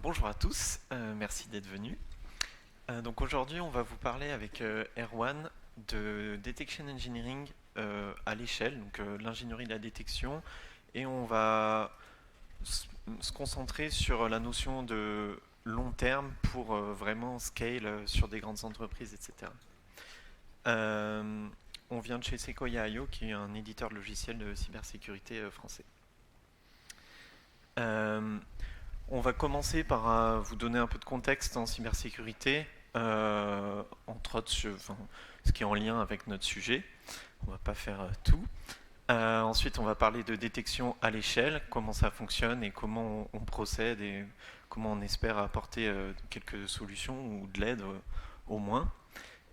Bonjour à tous, merci d'être venus. Donc aujourd'hui, on va vous parler avec Erwan de Detection Engineering à l'échelle, donc l'ingénierie de la détection, et on va se concentrer sur la notion de long terme pour vraiment scale sur des grandes entreprises, etc. Euh, on vient de chez Sequoia.io, qui est un éditeur de logiciels de cybersécurité français. Euh, On va commencer par vous donner un peu de contexte en cybersécurité, entre autres ce qui est en lien avec notre sujet. On va pas faire tout. Ensuite, on va parler de détection à l'échelle, comment ça fonctionne et comment on procède et comment on espère apporter quelques solutions ou de l'aide au moins.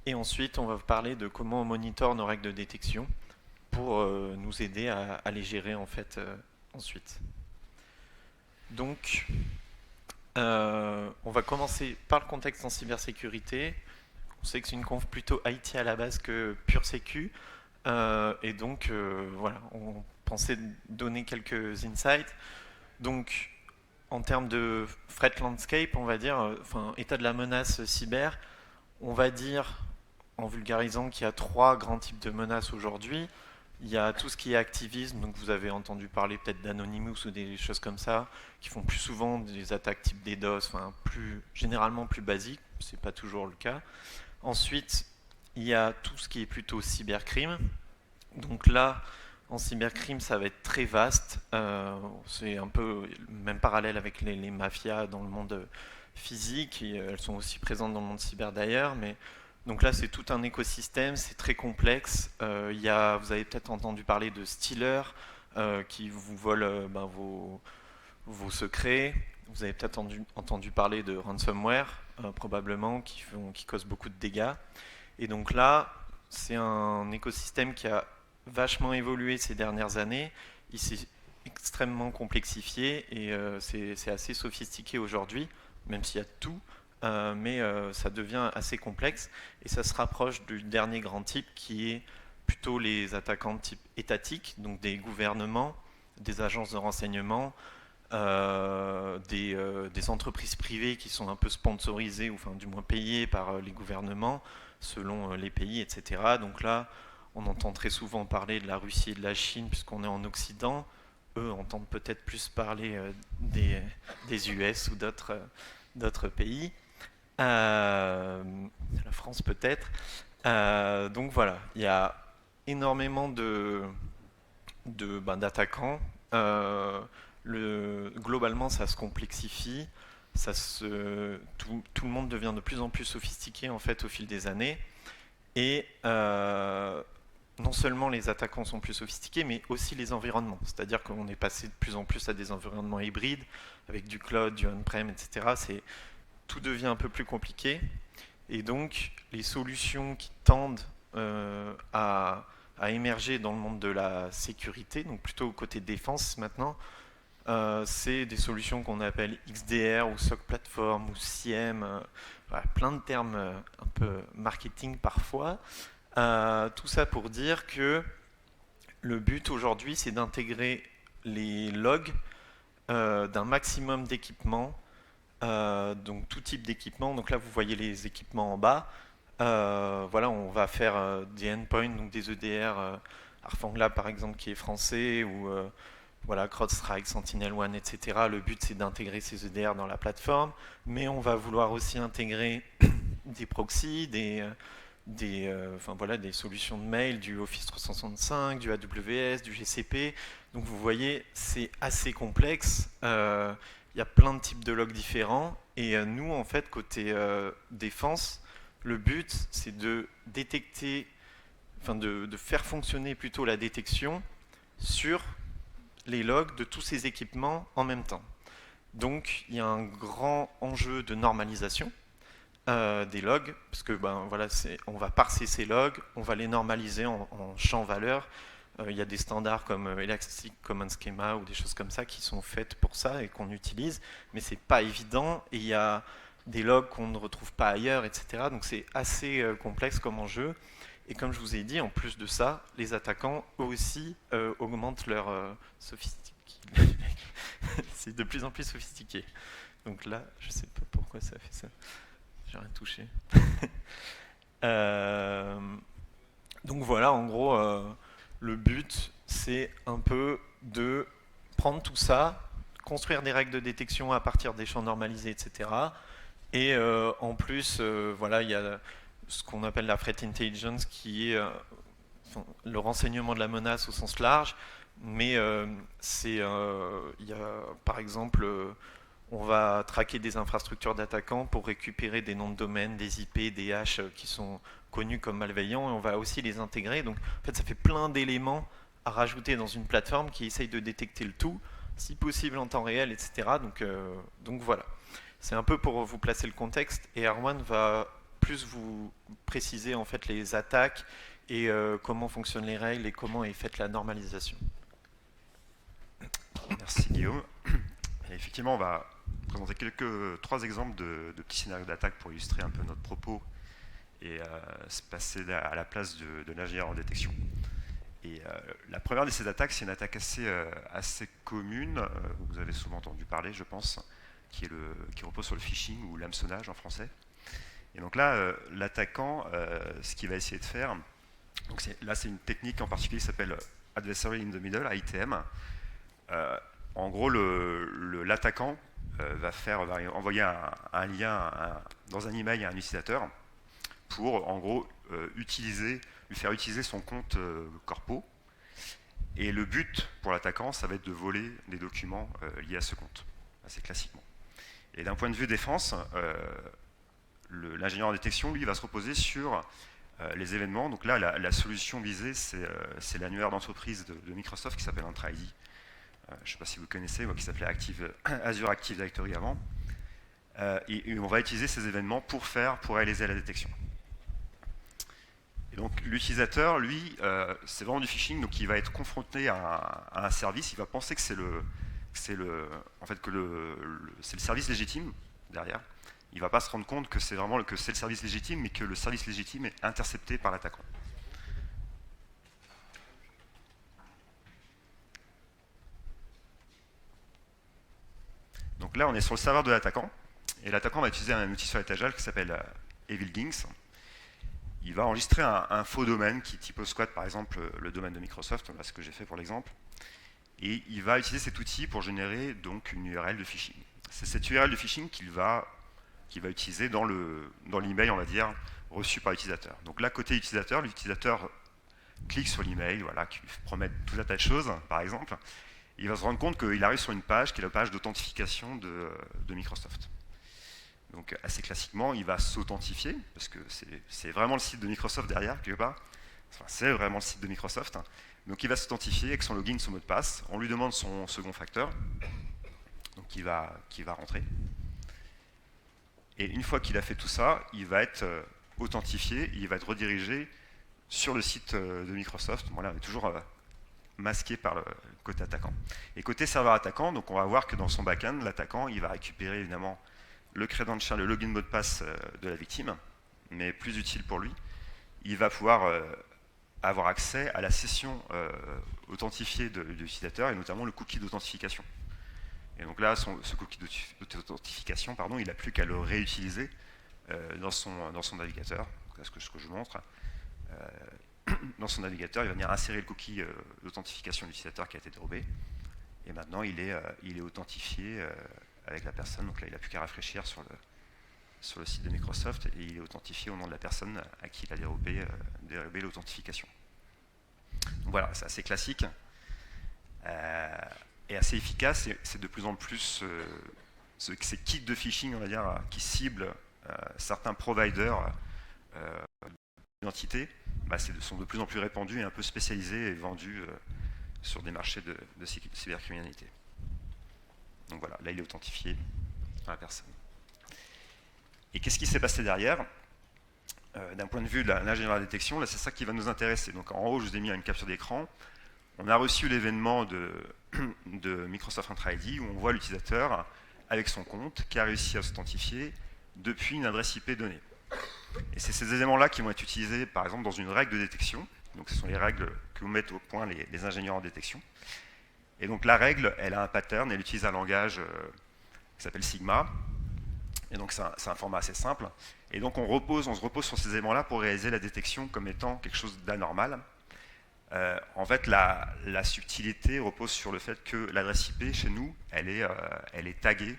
Et ensuite, on va parler de comment on monitore nos règles de détection pour nous aider à les gérer en fait ensuite. Donc, on va commencer par le contexte en cybersécurité. On sait que c'est une conf plutôt IT à la base que pure sécu. Et donc, voilà, on pensait donner quelques insights. Donc, en termes de threat landscape, on va dire, enfin, état de la menace cyber, on va dire, en vulgarisant, qu'il y a trois grands types de menaces aujourd'hui. Il y a tout ce qui est activisme, donc vous avez entendu parler peut-être d'Anonymous ou des choses comme ça, qui font plus souvent des attaques type DDoS, enfin généralement plus basiques, c'est pas toujours le cas. Ensuite, il y a tout ce qui est plutôt cybercrime. Donc là, en cybercrime, ça va être très vaste. C'est un peu le même parallèle avec les mafias dans le monde physique, et elles sont aussi présentes dans le monde cyber d'ailleurs, mais donc là, c'est tout un écosystème, c'est très complexe. Vous avez peut-être entendu parler de stealers qui vous volent vos secrets. Vous avez peut-être entendu parler de ransomware, probablement, qui causent beaucoup de dégâts. Et donc là, c'est un écosystème qui a vachement évolué ces dernières années. Il s'est extrêmement complexifié et c'est assez sophistiqué aujourd'hui, même s'il y a tout. Mais ça devient assez complexe et ça se rapproche du dernier grand type qui est plutôt les attaquants de type étatique, donc des gouvernements, des agences de renseignement, des entreprises privées qui sont un peu sponsorisées ou enfin du moins payées par les gouvernements selon les pays, etc. Donc là, on entend très souvent parler de la Russie et de la Chine puisqu'on est en Occident. Eux entendent peut-être plus parler des US ou d'autres pays. La France peut-être. Donc voilà, il y a énormément d'attaquants. Globalement, ça se complexifie. Tout le monde devient de plus en plus sophistiqué en fait au fil des années. Et non seulement les attaquants sont plus sophistiqués, mais aussi les environnements. C'est-à-dire qu'on est passé de plus en plus à des environnements hybrides, avec du cloud, du on-prem, etc. Tout devient un peu plus compliqué. Et donc, les solutions qui tendent à émerger dans le monde de la sécurité, donc plutôt côté défense maintenant, c'est des solutions qu'on appelle XDR ou SOC Platform ou CIEM, voilà, plein de termes un peu marketing parfois. Tout ça pour dire que le but aujourd'hui, c'est d'intégrer les logs d'un maximum d'équipements, donc tout type d'équipement. Donc là, vous voyez les équipements en bas. Voilà, on va faire des endpoints, donc des EDR, Arfangla par exemple qui est français, ou voilà, CrowdStrike, SentinelOne, etc. Le but c'est d'intégrer ces EDR dans la plateforme, mais on va vouloir aussi intégrer des proxys, enfin, voilà, des solutions de mail, du Office 365, du AWS, du GCP. Donc vous voyez, c'est assez complexe. Il y a plein de types de logs différents. Et nous, en fait, côté défense, le but, c'est de détecter, enfin de faire fonctionner plutôt la détection sur les logs de tous ces équipements en même temps. Donc, il y a un grand enjeu de normalisation des logs, parce que voilà, on va parser ces logs, on va les normaliser en champ valeur. Il y a des standards comme Elastic Common Schema ou des choses comme ça qui sont faites pour ça et qu'on utilise, mais c'est pas évident et il y a des logs qu'on ne retrouve pas ailleurs, etc. Donc c'est assez complexe comme enjeu. Et comme je vous ai dit, en plus de ça, les attaquants eux aussi augmentent leur sophistication. C'est de plus en plus sophistiqué. Donc là, je sais pas pourquoi ça fait ça. J'ai rien touché. Euh, donc voilà, en gros, le but, c'est un peu de prendre tout ça, construire des règles de détection à partir des champs normalisés, etc. Et en plus, voilà, il y a ce qu'on appelle la threat intelligence, qui est enfin, le renseignement de la menace au sens large. Mais il y a, par exemple, on va traquer des infrastructures d'attaquants pour récupérer des noms de domaine, des IP, des hash qui sont connus comme malveillants, et on va aussi les intégrer. Donc, en fait, ça fait plein d'éléments à rajouter dans une plateforme qui essaye de détecter le tout, si possible en temps réel, etc. Donc voilà. C'est un peu pour vous placer le contexte, et Erwan va plus vous préciser en fait les attaques et comment fonctionnent les règles et comment est faite la normalisation. Merci Guillaume. Et effectivement, on va présenter trois exemples de petits scénarios d'attaque pour illustrer un peu notre propos et se passer à la place de l'ingénieur en détection. Et la première de ces attaques, c'est une attaque assez commune, vous avez souvent entendu parler, je pense, qui repose sur le phishing ou l'hameçonnage en français. Et donc là, l'attaquant, ce qu'il va essayer de faire, donc là c'est une technique en particulier qui s'appelle Adversary in the Middle, AITM. En gros, l'attaquant va envoyer un lien dans un email à un utilisateur pour, en gros, lui faire utiliser son compte corpo. Et le but pour l'attaquant, ça va être de voler des documents liés à ce compte, assez classiquement. Et d'un point de vue défense, l'ingénieur en détection, lui, va se reposer sur les événements. Donc là, la solution visée, c'est l'annuaire d'entreprise de Microsoft qui s'appelle Entra-ID. Je ne sais pas si vous connaissez, qui s'appelait Azure Active Directory avant. Et on va utiliser ces événements pour réaliser la détection. Et donc l'utilisateur, lui, c'est vraiment du phishing, donc il va être confronté à un service, il va penser que c'est le service légitime derrière. Il ne va pas se rendre compte que c'est le service légitime, mais que le service légitime est intercepté par l'attaquant. Donc là, on est sur le serveur de l'attaquant, et l'attaquant va utiliser un outil sur l'étagère qui s'appelle EvilGings. Il va enregistrer un faux domaine qui type squat, par exemple le domaine de Microsoft, là ce que j'ai fait pour l'exemple, et il va utiliser cet outil pour générer donc une URL de phishing. C'est cette URL de phishing qu'il va utiliser dans l'email, on va dire, reçu par l'utilisateur. Donc là, côté utilisateur, l'utilisateur clique sur l'email, voilà, qui lui promet tout un tas de choses, par exemple. Il va se rendre compte qu'il arrive sur une page qui est la page d'authentification de Microsoft. Donc assez classiquement, il va s'authentifier, parce que c'est vraiment le site de Microsoft derrière, quelque part. Enfin, c'est vraiment le site de Microsoft. Donc il va s'authentifier avec son login, son mot de passe. On lui demande son second facteur, donc qui va rentrer. Et une fois qu'il a fait tout ça, il va être authentifié, il va être redirigé sur le site de Microsoft. Voilà, on est toujours masqué par le côté attaquant. Et côté serveur attaquant, donc on va voir que dans son backend, l'attaquant, il va récupérer évidemment le credential, le login mot de passe de la victime, mais plus utile pour lui, il va pouvoir avoir accès à la session authentifiée de l'utilisateur et notamment le cookie d'authentification. Et donc là, ce cookie d'authentification, pardon, il n'a plus qu'à le réutiliser dans son navigateur. C'est ce que je vous montre. Dans son navigateur, il va venir insérer le cookie d'authentification de l'utilisateur qui a été dérobé. Et maintenant, il est authentifié avec la personne. Donc là, il n'a plus qu'à rafraîchir sur le site de Microsoft et il est authentifié au nom de la personne à qui il a dérobé l'authentification. Donc voilà, c'est assez classique et assez efficace. C'est de plus en plus ces kits de phishing, on va dire, qui ciblent certains providers d'identité, sont de plus en plus répandus et un peu spécialisés et vendus sur des marchés de cybercriminalité. Donc voilà, là il est authentifié à la personne. Et qu'est-ce qui s'est passé derrière d'un point de vue de l'ingénierie de détection, là c'est ça qui va nous intéresser. Donc en haut, je vous ai mis une capture d'écran. On a reçu l'événement de Microsoft Entra-ID où on voit l'utilisateur avec son compte qui a réussi à s'authentifier depuis une adresse IP donnée. Et c'est ces éléments-là qui vont être utilisés, par exemple, dans une règle de détection. Donc ce sont les règles que vous mettent au point les ingénieurs en détection. Et donc la règle, elle a un pattern, elle utilise un langage qui s'appelle Sigma. Et donc c'est un format assez simple. Et donc on se repose sur ces éléments-là pour réaliser la détection comme étant quelque chose d'anormal. En fait, la subtilité repose sur le fait que l'adresse IP chez nous, elle est taguée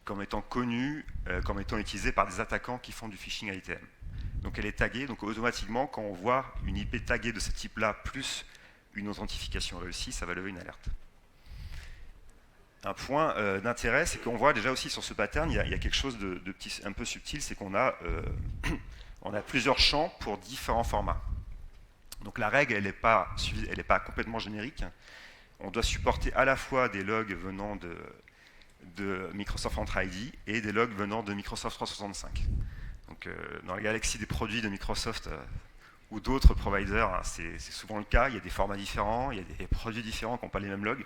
comme étant connue, comme étant utilisée par des attaquants qui font du phishing AITM. Donc elle est taguée, donc automatiquement, quand on voit une IP taguée de ce type-là, plus une authentification réussie, ça va lever une alerte. Un point d'intérêt, c'est qu'on voit déjà aussi sur ce pattern, il y a quelque chose de petit, un peu subtil, c'est qu'on a, on a plusieurs champs pour différents formats. Donc la règle, elle n'est pas complètement générique. On doit supporter à la fois des logs venant de Microsoft Entra ID et des logs venant de Microsoft 365. Donc, dans la galaxie des produits de Microsoft ou d'autres providers, hein, c'est souvent le cas. Il y a des formats différents, il y a des produits différents qui n'ont pas les mêmes logs.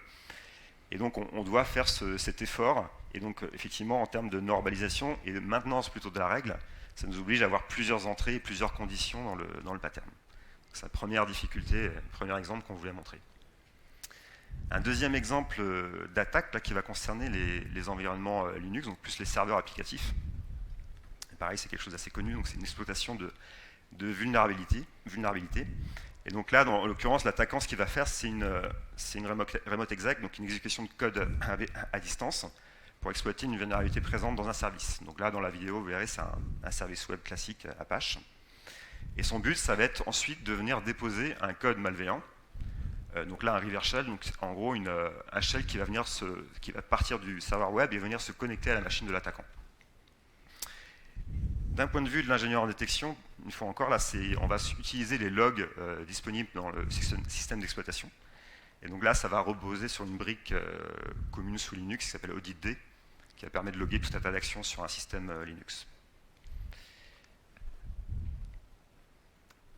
Et donc, on doit faire cet effort. Et donc, effectivement, en termes de normalisation et de maintenance plutôt de la règle, ça nous oblige à avoir plusieurs entrées et plusieurs conditions dans le pattern. C'est la première difficulté, le premier exemple qu'on voulait montrer. Un deuxième exemple d'attaque qui va concerner les environnements Linux, donc plus les serveurs applicatifs. Et pareil, c'est quelque chose d'assez connu, donc c'est une exploitation de vulnérabilité. Et donc là, en l'occurrence, l'attaquant, ce qu'il va faire, c'est une remote exec, donc une exécution de code à distance, pour exploiter une vulnérabilité présente dans un service. Donc là, dans la vidéo, vous verrez, c'est un service web classique Apache. Et son but, ça va être ensuite de venir déposer un code malveillant. Donc là, un reverse shell, donc en gros un shell qui va partir du serveur web et venir se connecter à la machine de l'attaquant. D'un point de vue de l'ingénieur en détection, une fois encore, là, on va utiliser les logs disponibles dans le système d'exploitation. Et donc là, ça va reposer sur une brique commune sous Linux qui s'appelle auditd, qui va permettre de loguer tout un tas d'actions sur un système Linux.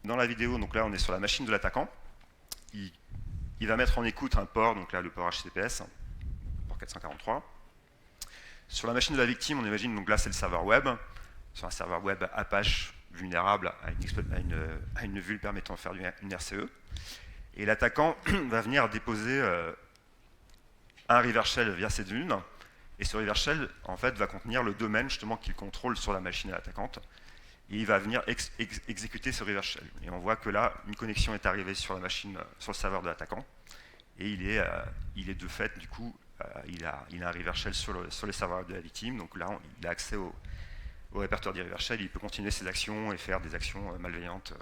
Dans la vidéo, donc là, on est sur la machine de l'attaquant. Il va mettre en écoute un port, donc là, le port HTTPS, port 443. Sur la machine de la victime, on imagine, donc là, c'est le serveur web. Sur un serveur web Apache vulnérable à une vue permettant de faire une RCE. Et l'attaquant va venir déposer un reverse shell via cette vulne. Et ce reverse shell, en fait, va contenir le domaine, justement, qu'il contrôle sur la machine attaquante. Et il va venir exécuter ce reverse shell. Et on voit que là, une connexion est arrivée sur la machine, sur le serveur de l'attaquant. Et il est de fait, du coup, il a un reverse shell sur le serveur de la victime. Donc là, il a accès au répertoire du reverse shell. Il peut continuer ses actions et faire des actions malveillantes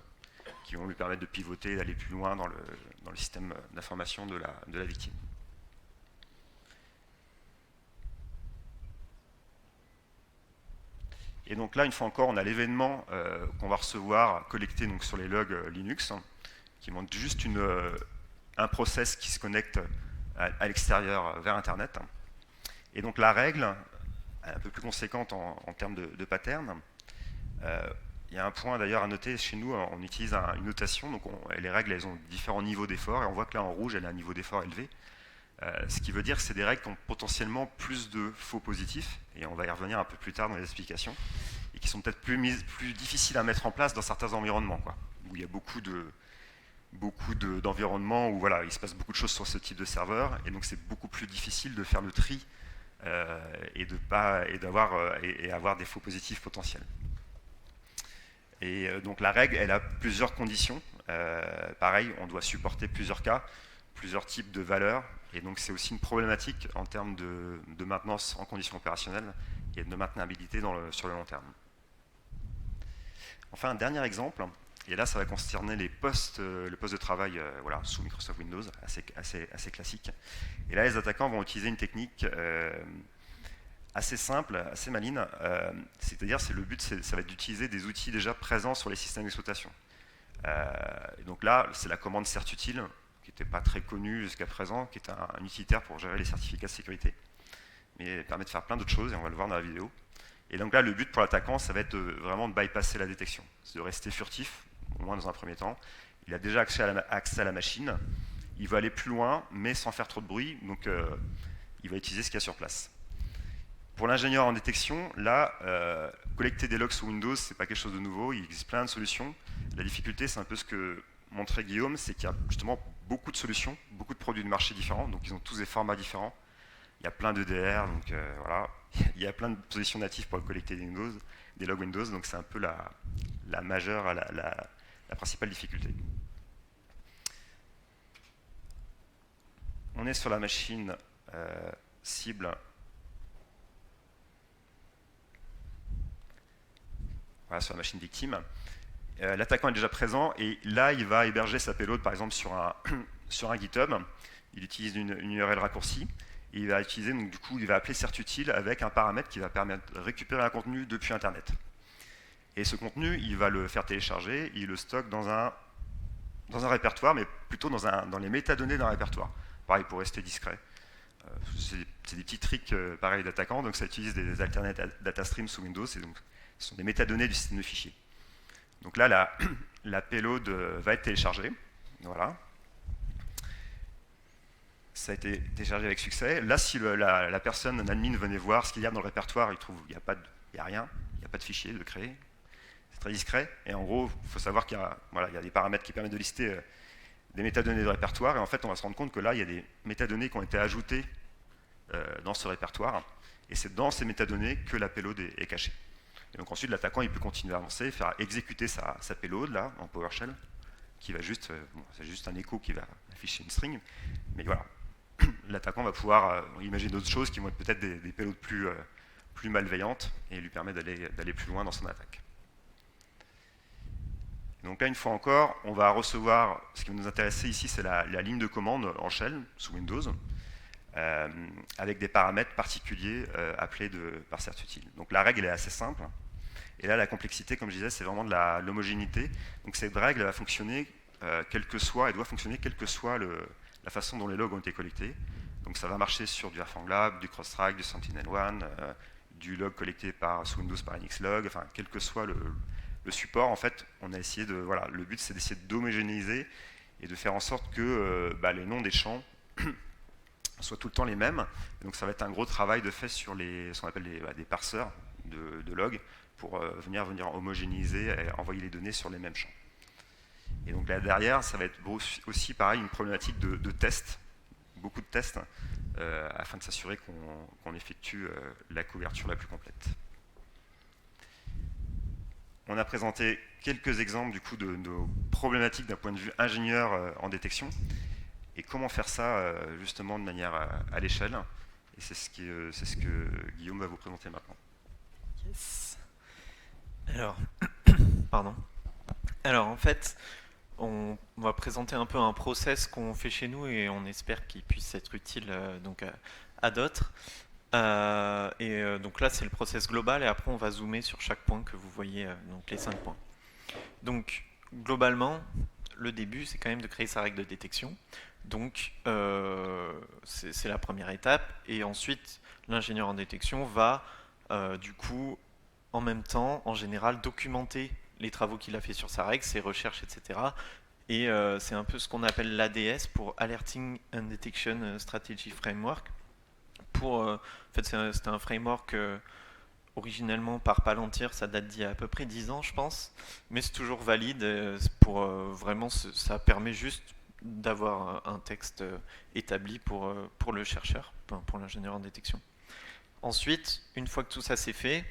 qui vont lui permettre de pivoter, d'aller plus loin dans le système d'information de la victime. Et donc là, une fois encore, on a l'événement qu'on va recevoir collecté donc, sur les logs Linux, qui montre juste un process qui se connecte à l'extérieur vers Internet. Et donc la règle, un peu plus conséquente en termes de pattern, il y a un point d'ailleurs à noter, chez nous, on utilise une notation, donc les règles, elles ont différents niveaux d'effort, et on voit que là, en rouge, elle a un niveau d'effort élevé. Ce qui veut dire que c'est des règles qui ont potentiellement plus de faux positifs, et on va y revenir un peu plus tard dans les explications, et qui sont peut-être plus difficiles à mettre en place dans certains environnements, quoi, où il y a beaucoup d'environnements où voilà, il se passe beaucoup de choses sur ce type de serveur, et donc c'est beaucoup plus difficile de faire le tri et avoir des faux positifs potentiels. Et donc la règle, elle a plusieurs conditions. Pareil, on doit supporter plusieurs cas, plusieurs types de valeurs. Et donc c'est aussi une problématique en termes de maintenance en conditions opérationnelles et de maintenabilité sur le long terme. Enfin, un dernier exemple, et là ça va concerner le poste de travail voilà, sous Microsoft Windows, assez classique. Et là les attaquants vont utiliser une technique assez simple, assez maligne, c'est-à-dire le but ça va être d'utiliser des outils déjà présents sur les systèmes d'exploitation. Et donc là, c'est la commande certutil, qui n'était pas très connue jusqu'à présent, qui est un utilitaire pour gérer les certificats de sécurité. Mais elle permet de faire plein d'autres choses, et on va le voir dans la vidéo. Et donc là, le but pour l'attaquant, ça va être vraiment de bypasser la détection. C'est de rester furtif, au moins dans un premier temps. Il a déjà accès à la machine, il va aller plus loin, mais sans faire trop de bruit, donc il va utiliser ce qu'il y a sur place. Pour l'ingénieur en détection, là, collecter des logs sous Windows, c'est pas quelque chose de nouveau, il existe plein de solutions. La difficulté, c'est un peu ce que montrait Guillaume, c'est qu'il y a justement beaucoup de solutions, beaucoup de produits de marché différents, donc ils ont tous des formats différents. Il y a plein d'EDR, donc voilà. il y a plein de positions natives pour collecter des logs Windows, donc c'est un peu la majeure, la principale difficulté. On est sur la machine cible. Voilà, sur la machine victime. L'attaquant est déjà présent et là, il va héberger sa payload, par exemple, sur un GitHub. Il utilise une URL raccourcie. Et il va utiliser, donc, du coup, il va appeler certUtil avec un paramètre qui va permettre de récupérer un contenu depuis Internet. Et ce contenu, il va le faire télécharger, il le stocke dans un répertoire, mais plutôt dans les métadonnées d'un répertoire. Pareil, pour rester discret. C'est des petits tricks pareil d'attaquants, donc ça utilise des alternate data streams sous Windows, et donc ce sont des métadonnées du système de fichiers. Donc là, la payload va être téléchargée. Voilà. Ça a été téléchargé avec succès. Là, si la personne, un admin, venait voir ce qu'il y a dans le répertoire, il trouve qu'il n'y a rien, il n'y a pas de fichier de créer. C'est très discret. Et en gros, il faut savoir qu'il y a des paramètres qui permettent de lister des métadonnées de répertoire. Et en fait, on va se rendre compte que là, il y a des métadonnées qui ont été ajoutées dans ce répertoire. Et c'est dans ces métadonnées que la payload est cachée. Et donc ensuite, l'attaquant, il peut continuer à avancer, faire exécuter sa payload, là, en PowerShell, qui va juste, c'est juste un écho qui va afficher une string. Mais voilà, l'attaquant va pouvoir imaginer d'autres choses qui vont être peut-être des payloads plus malveillantes et lui permettre d'aller plus loin dans son attaque. Donc là, une fois encore, on va recevoir, ce qui va nous intéresser ici, c'est la ligne de commande en shell sous Windows, avec des paramètres particuliers appelés par certUtil. Donc la règle est assez simple. Et là, la complexité, comme je disais, c'est vraiment de l'homogénéité. Donc cette règle va fonctionner elle doit fonctionner quelle que soit la façon dont les logs ont été collectés. Donc ça va marcher sur du RFangLab, du Crosstrike, du SentinelOne, du log collecté sous Windows par NXLog, enfin quel que soit le support. En fait, on a essayé le but c'est d'essayer d'homogénéiser et de faire en sorte que les noms des champs soient tout le temps les mêmes. Et donc ça va être un gros travail de fait sur ce qu'on appelle des parseurs de logs pour venir homogénéiser et envoyer les données sur les mêmes champs. Et donc là derrière, ça va être aussi pareil une problématique de tests, beaucoup de tests, afin de s'assurer qu'on effectue la couverture la plus complète. On a présenté quelques exemples du coup de nos problématiques d'un point de vue ingénieur en détection et comment faire ça justement de manière à l'échelle. Et c'est ce que Guillaume va vous présenter maintenant. Yes. Alors, pardon. Alors en fait, on va présenter un peu un process qu'on fait chez nous et on espère qu'il puisse être utile à d'autres. Donc là, c'est le process global et après, on va zoomer sur chaque point que vous voyez, donc les 5 points. Donc, globalement, le début, c'est quand même de créer sa règle de détection. Donc, c'est la première étape. Et ensuite, l'ingénieur en détection va, du coup, en même temps, en général, documenter les travaux qu'il a fait sur sa règle, ses recherches, etc. Et c'est un peu ce qu'on appelle l'ADS pour Alerting and Detection Strategy Framework. En fait, c'était un framework originellement par Palantir, ça date d'il y a à peu près 10 ans, je pense, mais c'est toujours valide. Vraiment, ça permet juste d'avoir un texte établi pour le chercheur, pour l'ingénieur en détection. Ensuite, une fois que tout ça c'est fait,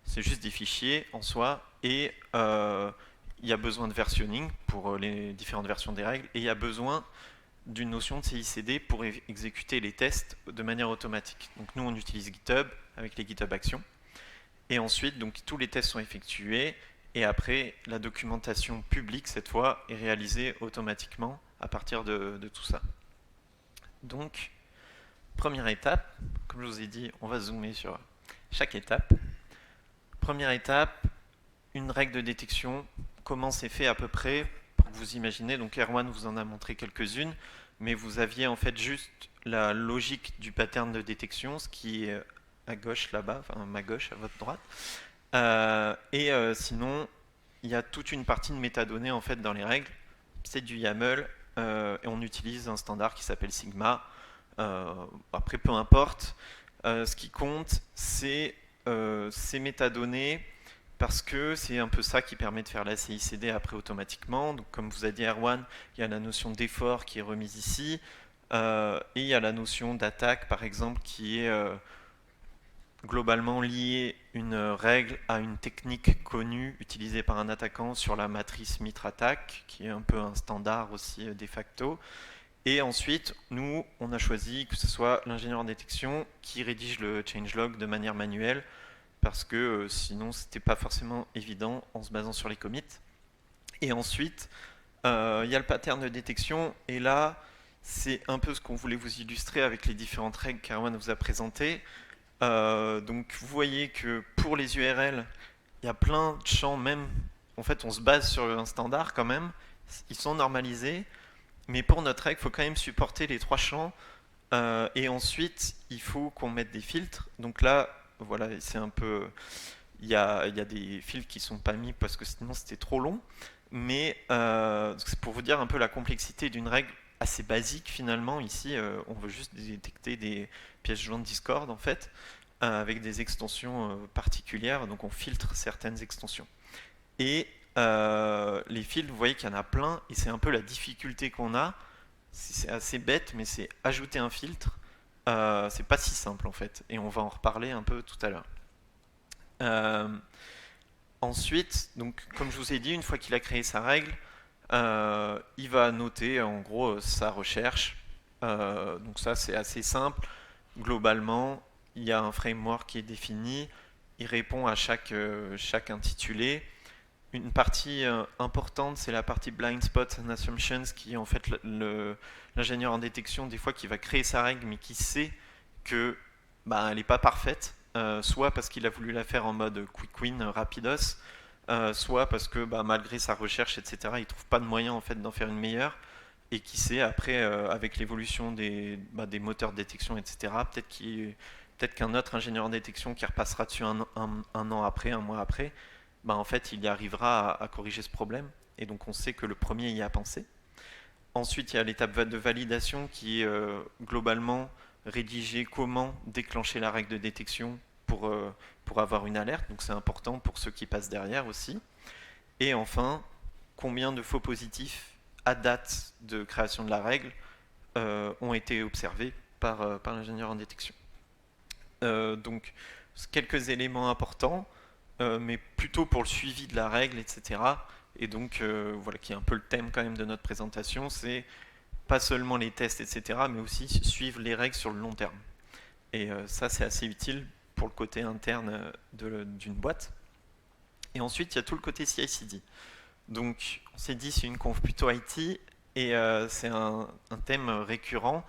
c'est juste des fichiers en soi et il y a besoin de versionning pour les différentes versions des règles et il y a besoin d'une notion de CICD pour exécuter les tests de manière automatique. Donc nous on utilise GitHub avec les GitHub Actions et ensuite donc tous les tests sont effectués et après la documentation publique cette fois est réalisée automatiquement à partir de tout ça. Donc première étape, comme je vous ai dit, on va zoomer sur chaque étape. Première étape, une règle de détection, comment c'est fait à peu près pour que vous imaginez. Donc Erwan vous en a montré quelques-unes, mais vous aviez en fait juste la logique du pattern de détection, ce qui est à gauche là-bas, enfin ma gauche à votre droite. Sinon, il y a toute une partie de métadonnées en fait dans les règles. C'est du YAML et on utilise un standard qui s'appelle Sigma. Après, peu importe. Ce qui compte, c'est ces métadonnées parce que c'est un peu ça qui permet de faire la CICD après automatiquement. Donc, comme vous a dit Erwan, il y a la notion d'effort qui est remise ici et il y a la notion d'attaque par exemple qui est globalement lier une règle à une technique connue utilisée par un attaquant sur la matrice mitre-attaque, qui est un peu un standard aussi de facto. Et ensuite, nous, on a choisi que ce soit l'ingénieur en détection qui rédige le changelog de manière manuelle, parce que sinon, c'était pas forcément évident en se basant sur les commits. Et ensuite, il y a le pattern de détection, et là, c'est un peu ce qu'on voulait vous illustrer avec les différentes règles qu'Arwan vous a présentées. Donc vous voyez que pour les URL, il y a plein de champs, même en fait on se base sur un standard quand même, ils sont normalisés, mais pour notre règle, il faut quand même supporter les 3 champs, et ensuite il faut qu'on mette des filtres. Donc là, voilà, c'est un peu, il y a des filtres qui sont pas mis parce que sinon c'était trop long, mais c'est pour vous dire un peu la complexité d'une règle assez basique finalement. Ici, on veut juste détecter des pièces jointes Discord en fait, avec des extensions particulières, donc on filtre certaines extensions. Et les filtres, vous voyez qu'il y en a plein, et c'est un peu la difficulté qu'on a. C'est assez bête, mais c'est ajouter un filtre. C'est pas si simple en fait, et on va en reparler un peu tout à l'heure. Euh, Ensuite, donc, comme je vous ai dit, une fois qu'il a créé sa règle, il va noter en gros sa recherche. Donc ça c'est assez simple. Globalement, il y a un framework qui est défini. Il répond à chaque intitulé. Une partie importante, c'est la partie blind spots and assumptions, qui est en fait l'ingénieur en détection des fois qui va créer sa règle, mais qui sait que elle n'est pas parfaite, soit parce qu'il a voulu la faire en mode quick win rapidos, soit parce que malgré sa recherche, etc., il trouve pas de moyen en fait d'en faire une meilleure, et qui sait après avec l'évolution des moteurs de détection, etc., peut-être qu'un autre ingénieur en détection qui repassera dessus un an après, un mois après, en fait, il y arrivera à corriger ce problème. Et donc, on sait que le premier y a pensé. Ensuite, il y a l'étape de validation qui est globalement rédiger comment déclencher la règle de détection pour avoir une alerte. Donc, c'est important pour ceux qui passent derrière aussi. Et enfin, combien de faux positifs à date de création de la règle ont été observés par l'ingénieur en détection. Donc, quelques éléments importants. Mais plutôt pour le suivi de la règle, etc. Et donc, voilà, qui est un peu le thème quand même de notre présentation, c'est pas seulement les tests, etc., mais aussi suivre les règles sur le long terme. Et ça, c'est assez utile pour le côté interne d'une boîte. Et ensuite, il y a tout le côté CI/CD. Donc, on s'est dit, c'est une conf plutôt IT, et c'est un thème récurrent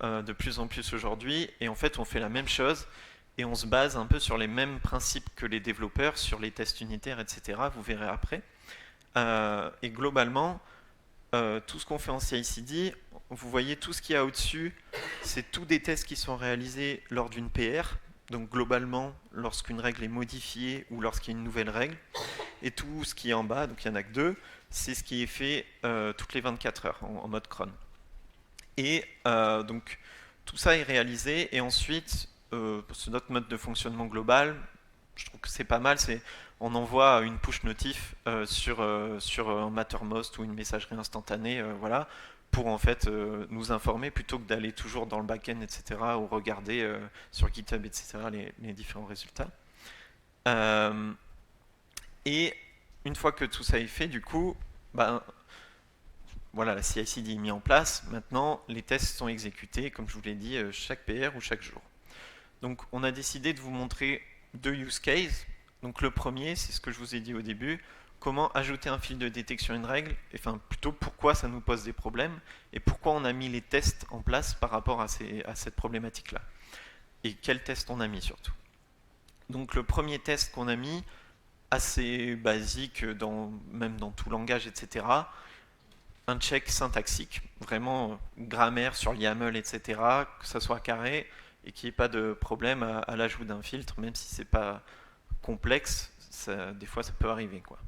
de plus en plus aujourd'hui. Et en fait, on fait la même chose, et on se base un peu sur les mêmes principes que les développeurs, sur les tests unitaires, etc. Vous verrez après. Et globalement, tout ce qu'on fait en CI/CD, vous voyez tout ce qu'il y a au-dessus, c'est tous des tests qui sont réalisés lors d'une PR. Donc globalement, lorsqu'une règle est modifiée ou lorsqu'il y a une nouvelle règle. Et tout ce qui est en bas, donc il n'y en a que 2, c'est ce qui est fait toutes les 24 heures en mode cron. Et donc tout ça est réalisé, et ensuite, c'est notre mode de fonctionnement global. Je trouve que c'est pas mal, c'est on envoie une push notif sur un Mattermost ou une messagerie instantanée, voilà, pour en fait nous informer plutôt que d'aller toujours dans le back-end, etc., ou regarder sur GitHub, etc., les différents résultats. Et une fois que tout ça est fait, du coup, voilà, la CI/CD est mise en place. Maintenant, les tests sont exécutés, comme je vous l'ai dit, chaque PR ou chaque jour. Donc, on a décidé de vous montrer 2 use cases. Donc, le premier, c'est ce que je vous ai dit au début, comment ajouter un fil de détection à une règle, enfin plutôt pourquoi ça nous pose des problèmes, et pourquoi on a mis les tests en place par rapport à cette problématique-là. Et quels tests on a mis surtout. Donc, le premier test qu'on a mis, assez basique, même dans tout langage, etc., un check syntaxique, vraiment grammaire sur YAML, etc., que ça soit carré et qu'il n'y ait pas de problème à l'ajout d'un filtre, même si c'est pas complexe, des fois ça peut arriver, quoi.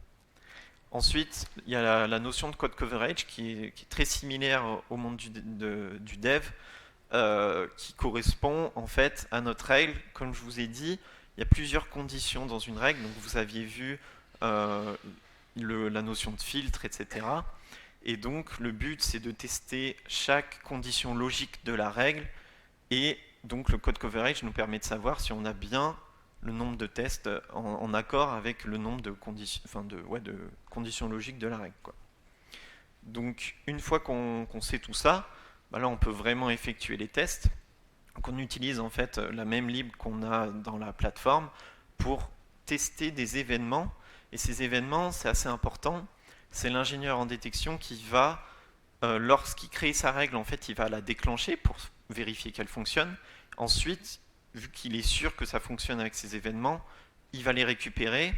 Ensuite, il y a la notion de code coverage qui est très similaire au monde du dev, qui correspond en fait à notre règle. Comme je vous ai dit, il y a plusieurs conditions dans une règle. Donc vous aviez vu la notion de filtre, etc. Et donc le but, c'est de tester chaque condition logique de la règle. Et donc le code coverage nous permet de savoir si on a bien le nombre de tests en accord avec le nombre de conditions, de conditions logiques de la règle, quoi. Donc une fois qu'on sait tout ça, bah là on peut vraiment effectuer les tests. Donc on utilise en fait la même lib qu'on a dans la plateforme pour tester des événements. Et ces événements, c'est assez important. C'est l'ingénieur en détection qui va, lorsqu'il crée sa règle, en fait, il va la déclencher pour vérifier qu'elle fonctionne. Ensuite, vu qu'il est sûr que ça fonctionne avec ces événements, il va les récupérer.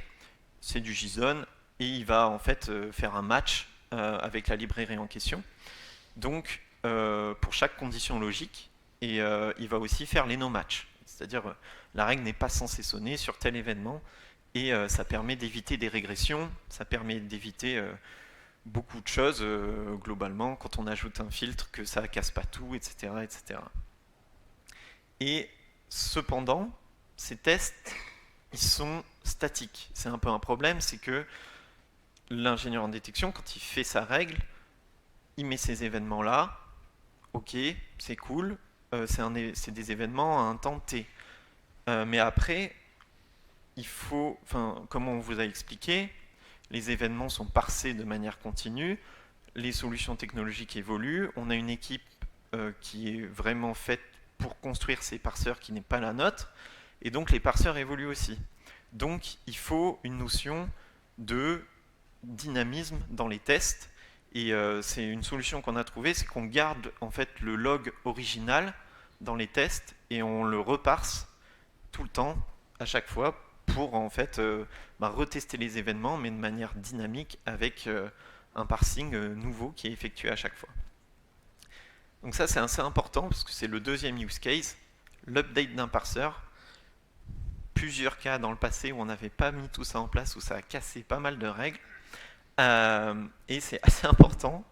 C'est du JSON et il va en fait faire un match avec la librairie en question. Donc, pour chaque condition logique, et il va aussi faire les no-match. C'est-à-dire, la règle n'est pas censée sonner sur tel événement, et ça permet d'éviter des régressions, ça permet d'éviter beaucoup de choses, globalement, quand on ajoute un filtre, que ça casse pas tout, etc. etc. Et cependant, ces tests, ils sont statiques. C'est un peu un problème, c'est que l'ingénieur en détection, quand il fait sa règle, il met ces événements-là, ok, c'est cool, c'est des événements à un temps t. Mais après, il faut, comme on vous a expliqué, les événements sont parsés de manière continue, les solutions technologiques évoluent, on a une équipe qui est vraiment faite pour construire ces parseurs qui n'est pas la nôtre, et donc les parseurs évoluent aussi. Donc il faut une notion de dynamisme dans les tests, et c'est une solution qu'on a trouvée, c'est qu'on garde en fait le log original dans les tests et on le reparse tout le temps, à chaque fois, pour en fait retester les événements, mais de manière dynamique avec un parsing nouveau qui est effectué à chaque fois. Donc ça c'est assez important parce que c'est le deuxième use case, l'update d'un parseur. Plusieurs cas dans le passé où on n'avait pas mis tout ça en place, où ça a cassé pas mal de règles. Et c'est assez important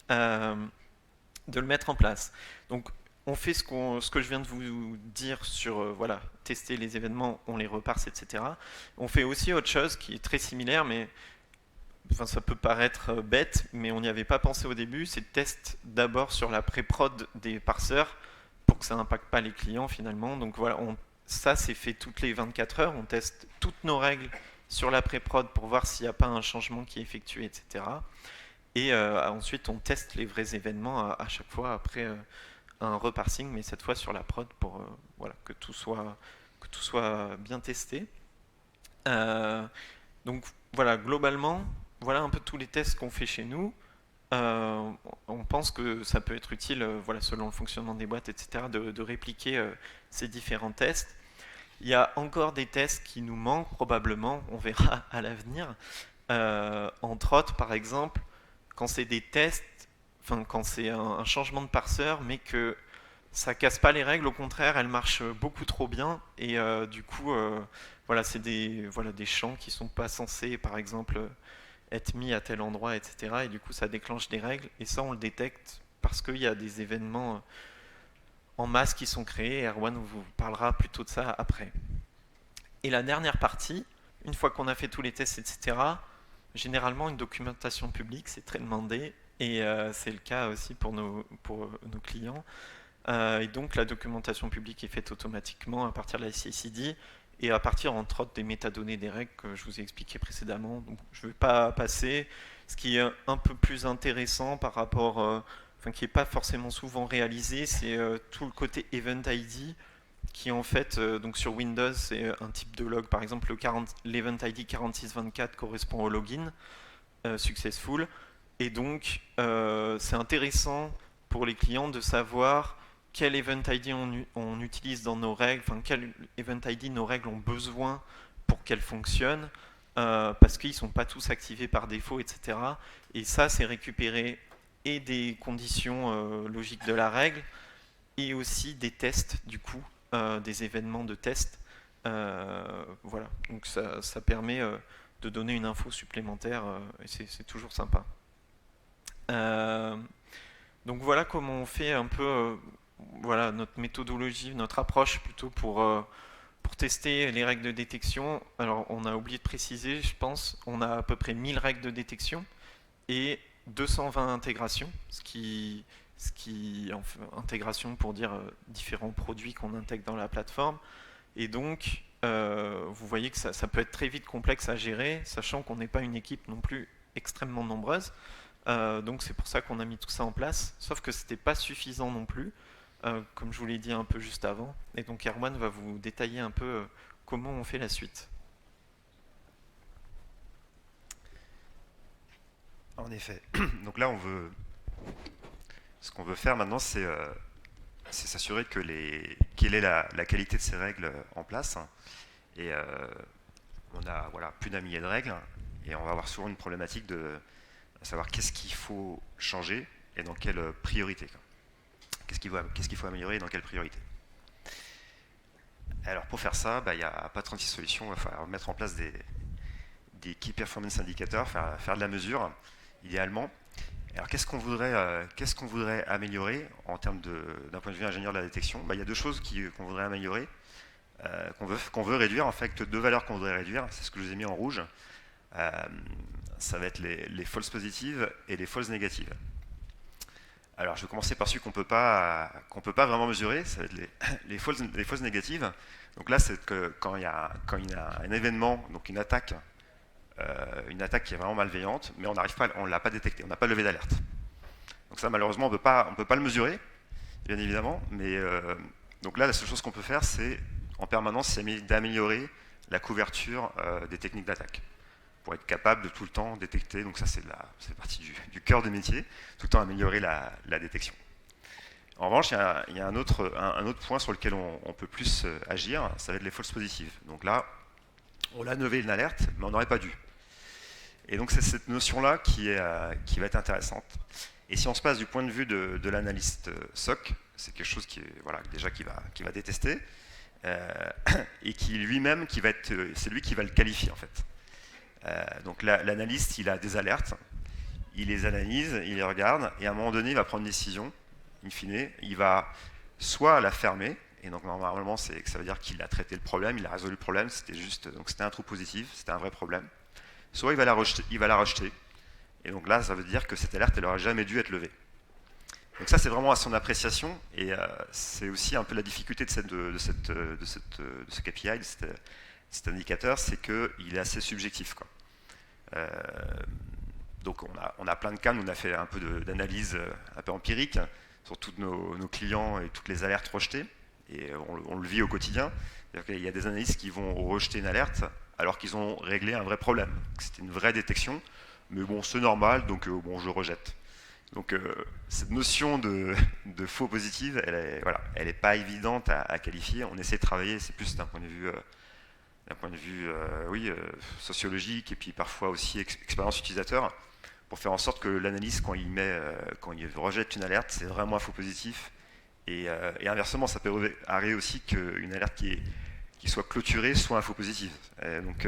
de le mettre en place. Donc on fait ce que je viens de vous dire sur voilà, tester les événements, on les reparse, etc. On fait aussi autre chose qui est très similaire, mais ça peut paraître bête, mais on n'y avait pas pensé au début, c'est de tester d'abord sur la pré-prod des parseurs pour que ça n'impacte pas les clients finalement. Donc voilà, ça c'est fait toutes les 24 heures, on teste toutes nos règles sur la pré-prod pour voir s'il n'y a pas un changement qui est effectué, etc. Et ensuite on teste les vrais événements à chaque fois après un reparsing, mais cette fois sur la prod pour voilà, que tout soit bien testé. Donc voilà, globalement, voilà un peu tous les tests qu'on fait chez nous. On pense que ça peut être utile, voilà, selon le fonctionnement des boîtes, etc., de répliquer ces différents tests. Il y a encore des tests qui nous manquent probablement, on verra à l'avenir. Entre autres, par exemple, quand c'est des tests, quand c'est un changement de parseur, mais que ça casse pas les règles, au contraire, elles marchent beaucoup trop bien, et du coup, voilà, c'est des champs qui sont pas censés, par exemple, être mis à tel endroit, etc. Et du coup, ça déclenche des règles, et ça, on le détecte parce qu'il y a des événements en masse qui sont créés. Erwan vous parlera plutôt de ça après. Et la dernière partie, une fois qu'on a fait tous les tests, etc., généralement une documentation publique, c'est très demandé, et c'est le cas aussi pour nos clients. Et donc la documentation publique est faite automatiquement à partir de la CI/CD et à partir entre autres des métadonnées des règles que je vous ai expliqué précédemment. Donc, je ne vais pas passer. Ce qui est un peu plus intéressant par rapport, qui n'est pas forcément souvent réalisé, c'est tout le côté Event ID qui en fait, donc sur Windows, c'est un type de log. Par exemple, l'Event ID 4624 correspond au login successful. Et donc, c'est intéressant pour les clients de savoir quel Event ID on utilise dans nos règles, quel Event ID nos règles ont besoin pour qu'elles fonctionnent, parce qu'ils ne sont pas tous activés par défaut, etc. Et ça, c'est récupéré et des conditions logiques de la règle, et aussi des tests, du coup, des événements de test. Voilà, donc ça permet de donner une info supplémentaire, et c'est toujours sympa. Donc voilà comment on fait un peu voilà, notre méthodologie, notre approche plutôt pour tester les règles de détection. Alors on a oublié de préciser, je pense, on a à peu près 1000 règles de détection et 220 intégrations, ce qui intégration pour dire différents produits qu'on intègre dans la plateforme. Et donc vous voyez que ça peut être très vite complexe à gérer, sachant qu'on n'est pas une équipe non plus extrêmement nombreuse. Donc c'est pour ça qu'on a mis tout ça en place, sauf que c'était pas suffisant non plus, comme je vous l'ai dit un peu juste avant. Et donc Erwan va vous détailler un peu comment on fait la suite. En effet. Donc là, ce qu'on veut faire maintenant, c'est s'assurer quelle est la qualité de ces règles en place. Et on a voilà, plus d'un millier de règles, et on va avoir souvent une problématique de savoir qu'est-ce qu'il faut changer et dans quelle priorité. Qu'est-ce qu'il faut améliorer et dans quelle priorité. Alors pour faire ça, il n'y a pas 36 solutions, il va falloir mettre en place des Key Performance Indicators, faire de la mesure, idéalement. Alors qu'est-ce qu'on voudrait améliorer en termes d'un point de vue ingénieur de la détection? Il y a deux choses qu'on voudrait améliorer, qu'on veut réduire, en fait, deux valeurs qu'on voudrait réduire, c'est ce que je vous ai mis en rouge. Ça va être les falses positives et les falses négatives. Alors je vais commencer par celui qu'on peut pas vraiment mesurer, ça va être les falses négatives. Donc là, c'est que quand il y a un événement, donc une attaque qui est vraiment malveillante, mais on ne l'a pas détecté, on n'a pas levé d'alerte. Donc ça, malheureusement, on ne peut pas le mesurer, bien évidemment, mais donc là, la seule chose qu'on peut faire, c'est en permanence d'améliorer la couverture des techniques d'attaque, pour être capable de tout le temps détecter, donc ça c'est partie du cœur du métier, tout le temps améliorer la détection. En revanche, il y a un autre point sur lequel on peut plus agir, ça va être les falses positives. Donc là, on a levé une alerte, mais on n'aurait pas dû. Et donc c'est cette notion-là qui va être intéressante. Et si on se passe du point de vue de l'analyste SOC, c'est quelque chose qui va détester, et qui lui-même, c'est lui qui va le qualifier en fait. Donc l'analyste, il a des alertes, il les analyse, il les regarde, et à un moment donné, il va prendre une décision, in fine, il va soit la fermer, et donc normalement, ça veut dire qu'il a traité le problème, il a résolu le problème, c'était un trou positif, c'était un vrai problème. Soit il va la rejeter, et donc là, ça veut dire que cette alerte, elle n'aurait jamais dû être levée. Donc ça, c'est vraiment à son appréciation, et c'est aussi un peu la difficulté de ce KPI, de cet indicateur, c'est qu'il est assez subjectif, quoi. Donc on a plein de cas, nous on a fait un peu d'analyse un peu empirique sur tous nos clients et toutes les alertes rejetées, et on le vit au quotidien. Il y a des analystes qui vont rejeter une alerte alors qu'ils ont réglé un vrai problème. C'était une vraie détection, mais bon, c'est normal, donc bon, je rejette. Donc cette notion de faux positive, elle est pas évidente à qualifier. On essaie de travailler, c'est plus d'un point de vue sociologique et puis parfois aussi expérience utilisateur, pour faire en sorte que l'analyste, quand il rejette une alerte, c'est vraiment un faux positif. Et inversement, ça peut arriver aussi qu'une alerte qui soit clôturée soit un faux positif. Donc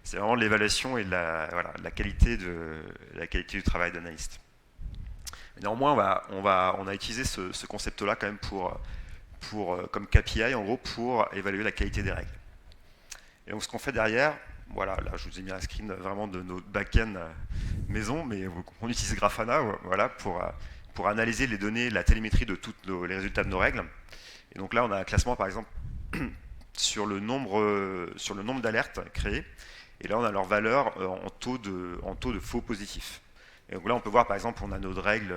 c'est vraiment de l'évaluation et de la qualité du travail d'analyste. Néanmoins, on a utilisé ce concept-là quand même comme KPI, en gros, pour évaluer la qualité des règles. Et donc ce qu'on fait derrière, voilà, là je vous ai mis un screen vraiment de notre back-end maison, mais on utilise Grafana, voilà, pour analyser les données, la télémétrie de tous les résultats de nos règles. Et donc là, on a un classement, par exemple, sur le nombre d'alertes créées. Et là, on a leur valeur en taux de faux positifs. Et donc là, on peut voir, par exemple, on a notre règle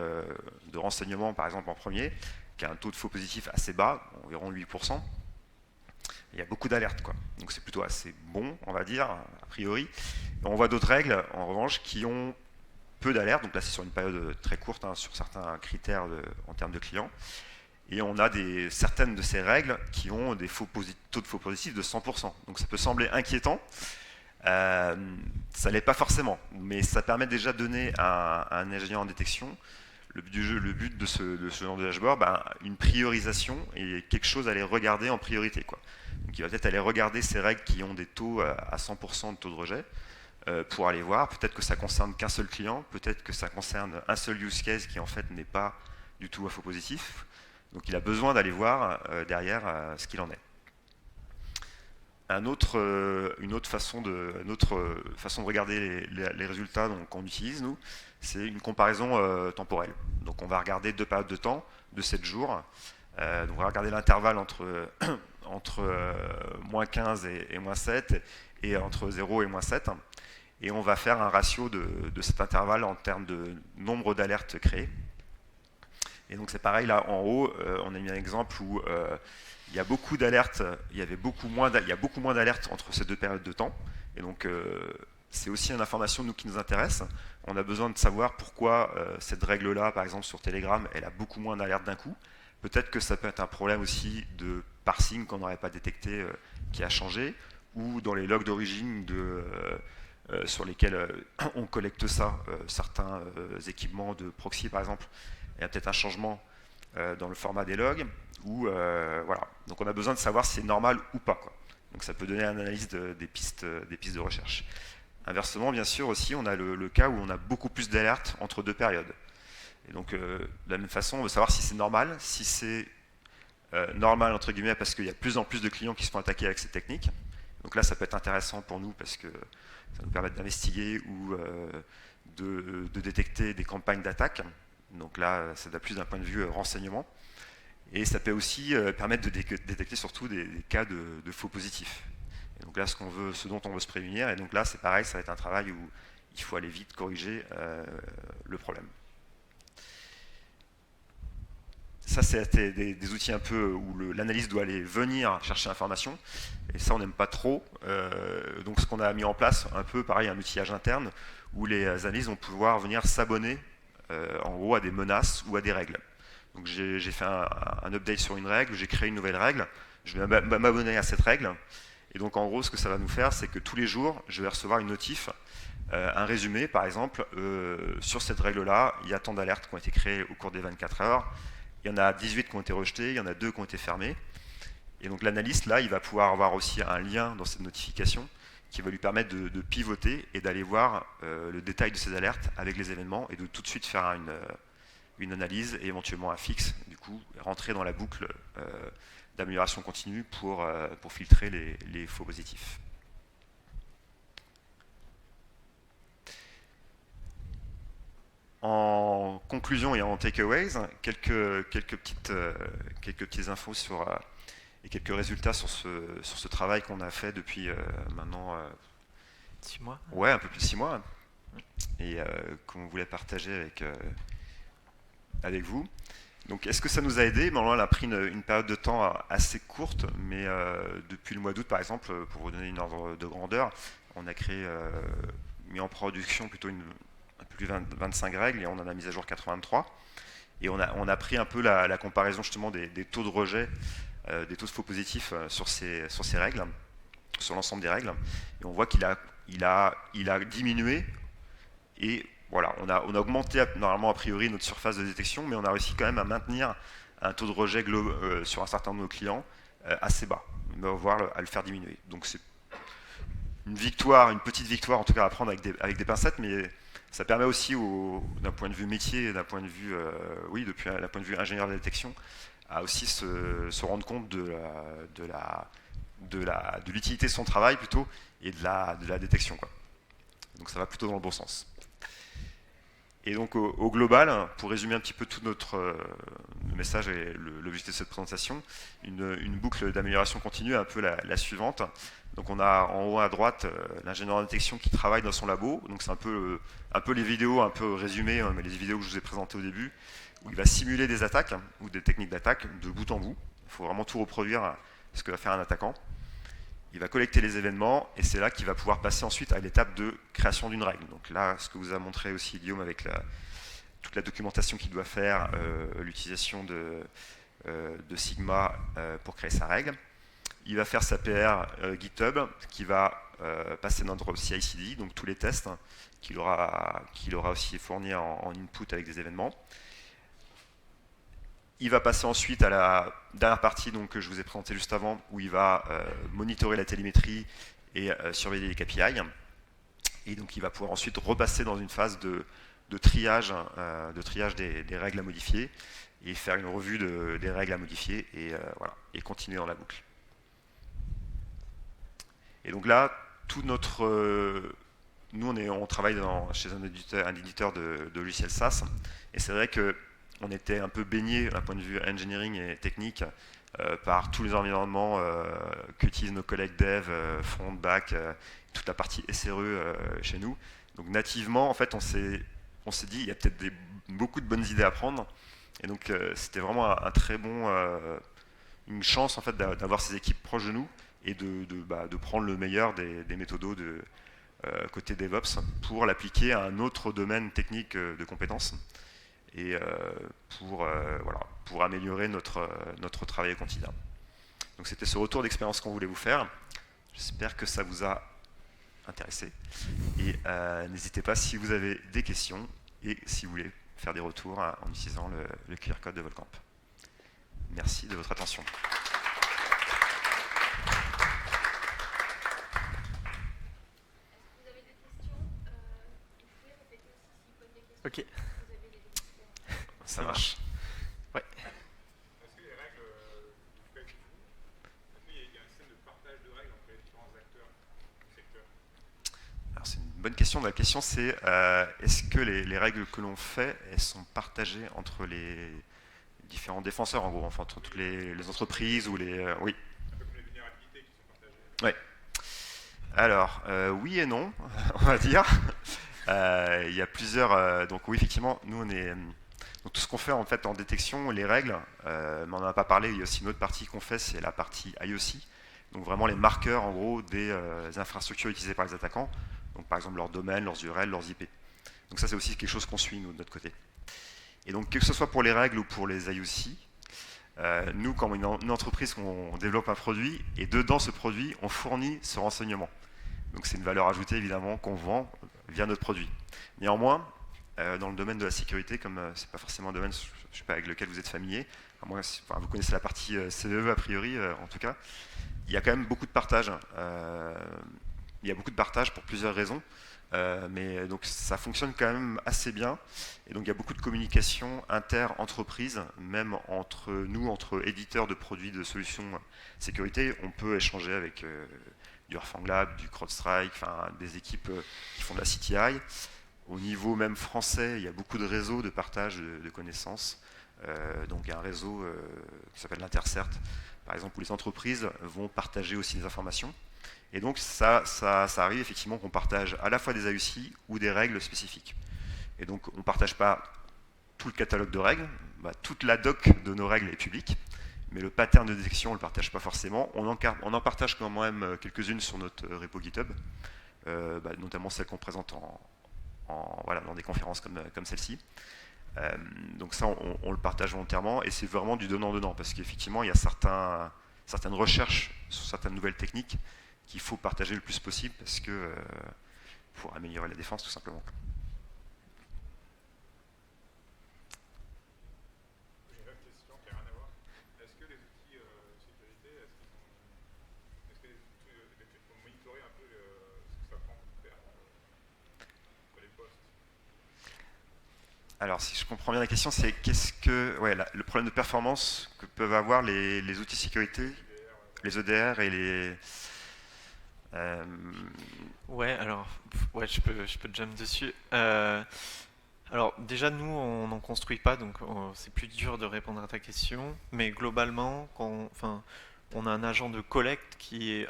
de renseignement, par exemple, en premier, qui a un taux de faux positifs assez bas, environ 8%. Il y a beaucoup d'alertes, quoi. Donc c'est plutôt assez bon, on va dire, a priori. Et on voit d'autres règles, en revanche, qui ont peu d'alertes. Donc là, c'est sur une période très courte, hein, sur certains critères en termes de clients. Et on a certaines de ces règles qui ont des taux de faux positifs de 100%. Donc ça peut sembler inquiétant. Ça ne l'est pas forcément, mais ça permet déjà de donner à un ingénieur en détection le but de ce genre de dashboard, une priorisation et quelque chose à aller regarder en priorité, quoi. Donc il va peut-être aller regarder ces règles qui ont des taux à 100% de taux de rejet pour aller voir. Peut-être que ça concerne qu'un seul client, peut-être que ça concerne un seul use case qui en fait n'est pas du tout à faux positif. Donc il a besoin d'aller voir derrière ce qu'il en est. Une autre façon de regarder les résultats qu'on utilise, nous, c'est une comparaison temporelle. Donc on va regarder 2 périodes de temps de 7 jours Donc on va regarder l'intervalle entre moins 15 et moins 7 et entre 0 et moins 7. Et on va faire un ratio de cet intervalle en termes de nombre d'alertes créées. Et donc c'est pareil, là en haut, on a mis un exemple où il y a beaucoup d'alertes, il y a beaucoup moins d'alertes entre ces deux périodes de temps. Et donc c'est aussi une information nous, qui nous intéresse. On a besoin de savoir pourquoi cette règle-là, par exemple sur Telegram, elle a beaucoup moins d'alertes d'un coup. Peut-être que ça peut être un problème aussi de parsing qu'on n'aurait pas détecté qui a changé, ou dans les logs d'origine sur lesquels on collecte ça, certains équipements de proxy par exemple, il y a peut-être un changement dans le format des logs, ou voilà. Donc on a besoin de savoir si c'est normal ou pas, quoi. Donc ça peut donner une analyse des pistes de recherche. Inversement, bien sûr, aussi, on a le cas où on a beaucoup plus d'alertes entre deux périodes. Et donc, de la même façon, on veut savoir si c'est normal, si c'est normal, entre guillemets, parce qu'il y a de plus en plus de clients qui se font attaquer avec ces techniques. Donc là, ça peut être intéressant pour nous, parce que ça nous permet d'investiguer ou de détecter des campagnes d'attaque. Donc là, ça va plus d'un point de vue renseignement. Et ça peut aussi permettre de détecter surtout des cas de faux positifs. Et donc là, ce dont on veut se prémunir, et donc là, c'est pareil, ça va être un travail où il faut aller vite corriger le problème. Ça, c'est des outils un peu où l'analyse doit aller venir chercher l'information, et ça, on n'aime pas trop. Donc ce qu'on a mis en place, un peu pareil, un outillage interne, où les analyses vont pouvoir venir s'abonner en gros à des menaces ou à des règles. Donc j'ai fait un update sur une règle, j'ai créé une nouvelle règle, je vais m'abonner à cette règle, et donc en gros ce que ça va nous faire, c'est que tous les jours, je vais recevoir une notif, un résumé par exemple, sur cette règle-là, il y a tant d'alertes qui ont été créées au cours des 24 heures, il y en a 18 qui ont été rejetées, il y en a 2 qui ont été fermées, et donc l'analyste là, il va pouvoir avoir aussi un lien dans cette notification qui va lui permettre de pivoter et d'aller voir le détail de ces alertes avec les événements et de tout de suite faire une analyse et éventuellement un fixe, du coup, rentrer dans la boucle d'amélioration continue pour filtrer les faux positifs. En conclusion et en takeaways, quelques petites infos et quelques résultats sur ce travail qu'on a fait depuis maintenant 6 mois. Ouais, un peu plus de 6 mois, et qu'on voulait partager avec vous. Donc, est-ce que ça nous a aidé? On a pris une période de temps assez courte, mais depuis le mois d'août, par exemple, pour vous donner une ordre de grandeur, on a mis en production plutôt un peu plus de 25 règles et on en a mis à jour 83. Et on a pris un peu la comparaison justement des taux de rejet, des taux de faux positifs sur ces règles, sur l'ensemble des règles. Et on voit qu'il a diminué. Et voilà, on a augmenté normalement a priori notre surface de détection, mais on a réussi quand même à maintenir un taux de rejet sur un certain nombre de nos clients assez bas, voire à le faire diminuer. Donc c'est une petite victoire en tout cas à prendre avec des pincettes, mais ça permet aussi d'un point de vue métier, d'un point de vue, d'un point de vue ingénieur de la détection, à aussi se rendre compte de l'utilité de son travail plutôt et de la détection, quoi. Donc ça va plutôt dans le bon sens. Et donc au global, pour résumer un petit peu tout notre message et l'objectif de cette présentation, une boucle d'amélioration continue, un peu la suivante. Donc on a en haut à droite l'ingénieur en détection qui travaille dans son labo. Donc c'est un peu les vidéos un peu résumées, mais les vidéos que je vous ai présentées au début, où il va simuler des attaques ou des techniques d'attaque de bout en bout. Il faut vraiment tout reproduire ce que va faire un attaquant. Il va collecter les événements et c'est là qu'il va pouvoir passer ensuite à l'étape de création d'une règle. Donc là, ce que vous a montré aussi Guillaume avec toute la documentation qu'il doit faire, l'utilisation de Sigma pour créer sa règle. Il va faire sa PR GitHub qui va passer dans notre CI/CD, donc tous les tests qu'il aura aussi fournis en input avec des événements. Il va passer ensuite à la dernière partie donc, que je vous ai présentée juste avant, où il va monitorer la télémétrie et surveiller les KPI. Et donc il va pouvoir ensuite repasser dans une phase de triage, des règles à modifier et faire une revue des règles à modifier et, voilà, et continuer dans la boucle. Et donc là, tout notre... nous, on travaille chez un éditeur de logiciels SaaS, et c'est vrai que on était un peu baigné d'un point de vue engineering et technique par tous les environnements qu'utilisent nos collègues dev, front, back, toute la partie SRE chez nous. Donc nativement, en fait, on s'est dit, il y a peut-être beaucoup de bonnes idées à prendre. Et donc c'était vraiment un très bon, une chance en fait d'avoir ces équipes proches de nous et de prendre le meilleur des méthodos côté DevOps pour l'appliquer à un autre domaine technique de compétences et pour améliorer notre travail quotidien. Donc c'était ce retour d'expérience qu'on voulait vous faire. J'espère que ça vous a intéressé. Et n'hésitez pas si vous avez des questions et si vous voulez faire des retours en utilisant le QR code de Volcamp. Merci de votre attention. Ok. Ça marche. Ouais. Est-ce que les règles, vous faites vous? Est-ce qu'il y a un système de partage de règles entre les différents acteurs du secteur? Alors c'est une bonne question. La question c'est est-ce que les règles que l'on fait, elles sont partagées entre les différents défenseurs en gros, enfin entre toutes les entreprises ou les... oui. Un peu comme les vulnérabilités qui sont partagées. Ouais. Alors, oui et non, on va dire. Il y a plusieurs... donc oui, effectivement, nous, on est... Donc tout ce qu'on fait en fait en détection, les règles, mais on n'en a pas parlé, il y a aussi une autre partie qu'on fait, c'est la partie IOC. Donc vraiment les marqueurs, en gros, des infrastructures utilisées par les attaquants. Donc par exemple leur domaine, leurs URL, leurs IP. Donc ça, c'est aussi quelque chose qu'on suit, nous, de notre côté. Et donc, que ce soit pour les règles ou pour les IOC, nous, comme une entreprise, on développe un produit, et dedans ce produit, on fournit ce renseignement. Donc c'est une valeur ajoutée, évidemment, qu'on vend via notre produit. Néanmoins, dans le domaine de la sécurité, comme c'est pas forcément un domaine je sais pas, avec lequel vous êtes familier, enfin, vous connaissez la partie CVE a priori, en tout cas, il y a quand même beaucoup de partage. Il y a beaucoup de partage pour plusieurs raisons. Mais donc ça fonctionne quand même assez bien. Et donc il y a beaucoup de communication inter-entreprise, même entre nous, entre éditeurs de produits de solutions sécurité. On peut échanger avec du Orphanglab, du CrowdStrike, enfin des équipes qui font de la CTI. Au niveau même français, il y a beaucoup de réseaux de partage de connaissances. Donc il y a un réseau qui s'appelle l'Intercert, par exemple, où les entreprises vont partager aussi des informations. Et donc ça arrive effectivement qu'on partage à la fois des IOC ou des règles spécifiques. Et donc on ne partage pas tout le catalogue de règles, toute la doc de nos règles est publique, mais le pattern de détection on ne le partage pas forcément. On en partage quand même quelques-unes sur notre repo GitHub, notamment celles qu'on présente dans des conférences comme celle-ci. Donc ça on le partage volontairement et c'est vraiment du donnant-donnant parce qu'effectivement il y a certaines recherches sur certaines nouvelles techniques qu'il faut partager le plus possible parce que pour améliorer la défense tout simplement. J'ai une autre question qui n'a rien à voir. Est-ce que les outils sécurité, est-ce que les outils pour monitorer un peu ce que ça prend pour faire pour les postes? Alors si je comprends bien la question, c'est le problème de performance que peuvent avoir les outils sécurité, les EDR et les... Ouais, alors, ouais, je peux jump dessus. Alors, déjà, nous, on n'en construit pas, donc c'est plus dur de répondre à ta question. Mais globalement, on a un agent de collecte qui est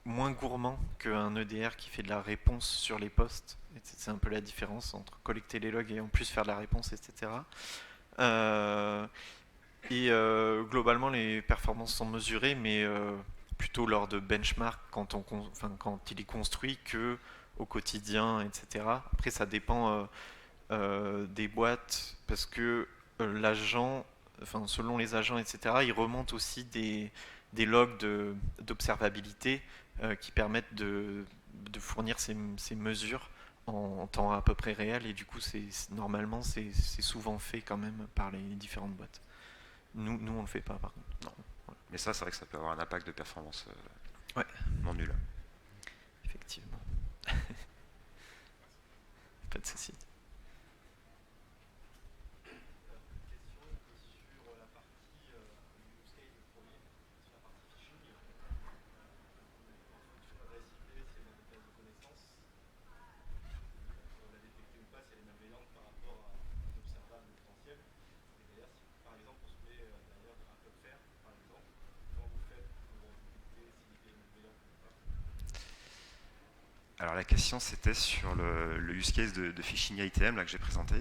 moins gourmand qu'un EDR qui fait de la réponse sur les postes. C'est un peu la différence entre collecter les logs et en plus faire de la réponse, etc. Globalement, les performances sont mesurées, mais plutôt lors de benchmark quand il est construit que au quotidien, etc. Après, ça dépend des boîtes parce que l'agent, selon les agents, etc. Ils remontent aussi des logs d'observabilité qui permettent de fournir ces mesures en temps à peu près réel et du coup normalement c'est souvent fait quand même par les différentes boîtes. Nous on le fait pas par contre. Non. Mais ça, c'est vrai que ça peut avoir un impact de performance Ouais. non nul. Effectivement. Pas de soucis. Alors la question c'était sur le use case de phishing ITM là, que j'ai présenté.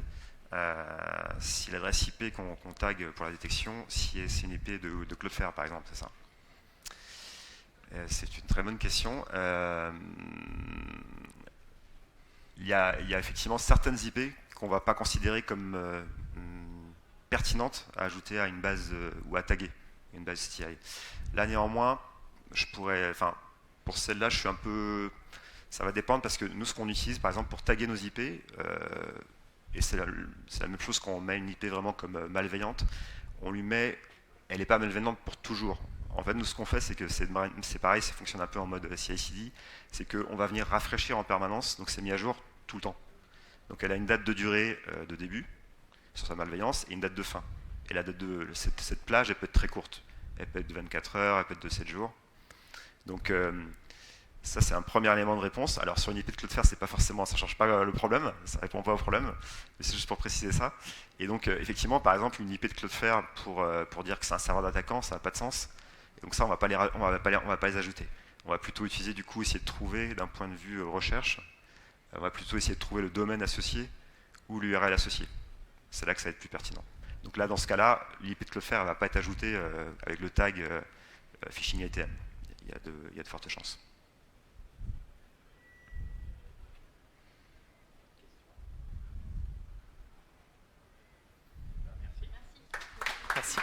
Si l'adresse IP qu'on tag pour la détection, si c'est une IP de Cloudflare par exemple, c'est ça. C'est une très bonne question. Il y a effectivement certaines IP qu'on ne va pas considérer comme pertinentes à ajouter à une base ou à taguer, une base CTI. Là néanmoins, je pourrais, enfin, pour celle-là, je suis un peu, ça va dépendre parce que nous, ce qu'on utilise par exemple pour taguer nos IP, et c'est la même chose quand on met une IP vraiment comme malveillante, on lui met, elle n'est pas malveillante pour toujours. En fait, nous, ce qu'on fait, c'est que c'est pareil, ça fonctionne un peu en mode CI/CD, c'est qu'on va venir rafraîchir en permanence, donc c'est mis à jour tout le temps. Donc elle a une date de durée de début sur sa malveillance et une date de fin. Et la date de cette plage, elle peut être très courte. Elle peut être de 24 heures, elle peut être de 7 jours. Donc ça, c'est un premier élément de réponse. Alors sur une IP de Cloudflare, c'est pas forcément, ça change pas le problème, ça répond pas au problème, mais c'est juste pour préciser ça. Et donc effectivement, par exemple, une IP de Cloudflare pour dire que c'est un serveur d'attaquant, ça n'a pas de sens. Et donc ça, on va pas les ajouter. On va plutôt utiliser du coup essayer de trouver d'un point de vue recherche. On va plutôt essayer de trouver le domaine associé ou l'URL associé. C'est là que ça va être plus pertinent. Donc là, dans ce cas-là, l'IP de Cloudflare ne va pas être ajoutée avec le tag phishing ITM. Il y a de fortes chances. Merci.